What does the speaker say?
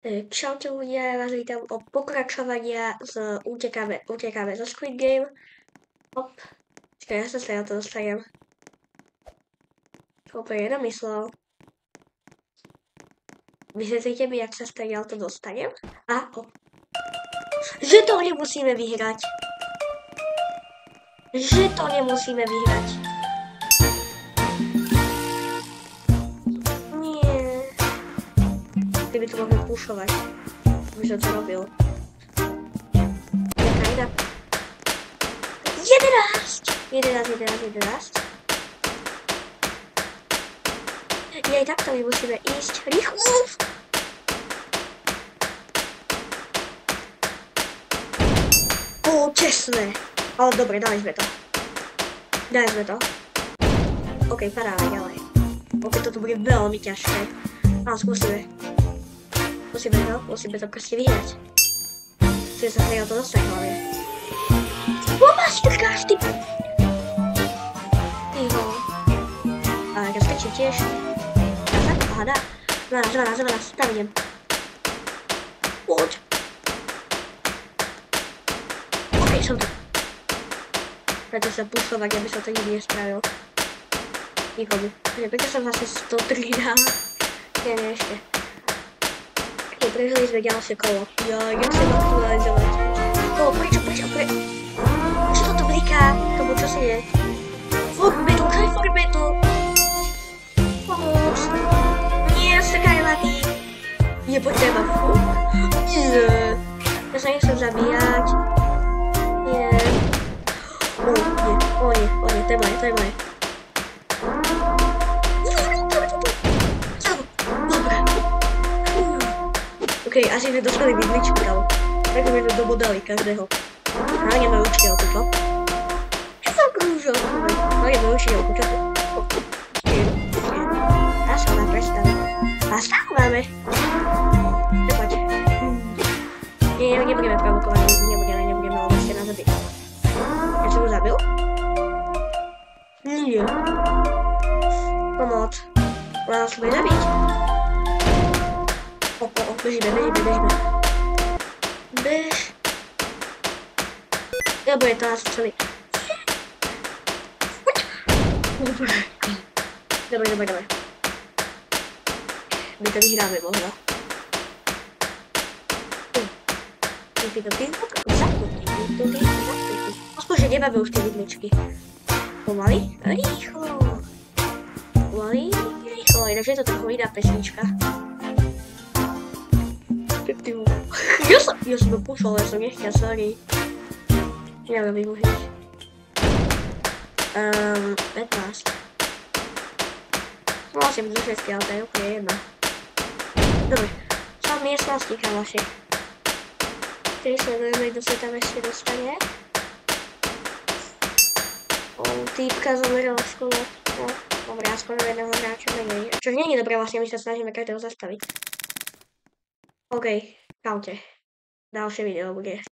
Čaute ľudia, ja vás vítam o pokračovania z utekáme zo Squid Game. Hop, ja sa na to dostanem. Úplne namyslel. Vysvetlíte mi, jak sa na to dostanem? A, hop. Že to nemusíme vyhrať. Kdyby to mohli pušovať. Už som to robil. Jaká 11. Jej, takto my musíme ísť rýchlo. Čestné. Ale dobre, dali sme to. OK, paráme ďalej. Opäť toto bude veľmi ťažké. Ale skúsime. Musíme to proste vyhrať. Musíme sa na to dostať hlavne. Masterclass, ty! Tyho. Ale ja skočím tiež. Aha, dá. 12, tam idem. Poď. OK, som tu. Preto sa pušovať, aby som to nikdy nespravil. Nikomu. Prečo som zase 103 dal? Nie, ešte. Prežili sme ďalšie kolo. Ja chcem aktualizovať. Prečo? Čo toto bliká? Tomu čo si je? Forbetu! Pomôž! Nie, Skylaty! Je potreba. Nie. Ja sa nechcem zabíjať. Nie. Nie, to je moje. OK, asi sme dostali vidličku tam. Tak sme to dobodali každého. Háňame učiteľku, čo? Čo som krúžil? Háňame učiteľku, čo to? A sa nám prestane. A stávame. Nepoď. Nie, nebudeme provokovať, nebudeme, lebo ste nás zabiť. Ja som ho zabil? Nie. Pomoc. Vás bude zabiť. Bežíme. Bež. Lebo je to nás celý. Dobre. My to vyhráme možno. Zapnutý. Aspoň, že nemáme už tie vidličky. Pomaly. Rýchlo. Ináč je to trochu iná pesnička. Ja som to púšal, ja som nechťal, sorry. Neviem využiť. 15. Vlastne do 6, ale to je úplne jedno. Dobre, som v miestnosti, kamoši. Ktorý sledujeme, kto sa tam ešte dostane. Týpka zomrela v škole. No, dobre, a skoro jedného hráča menej. Čo nie je dobré, vlastne my sa snažíme každého zastaviť. OK, čaute. Ďalšie video bude.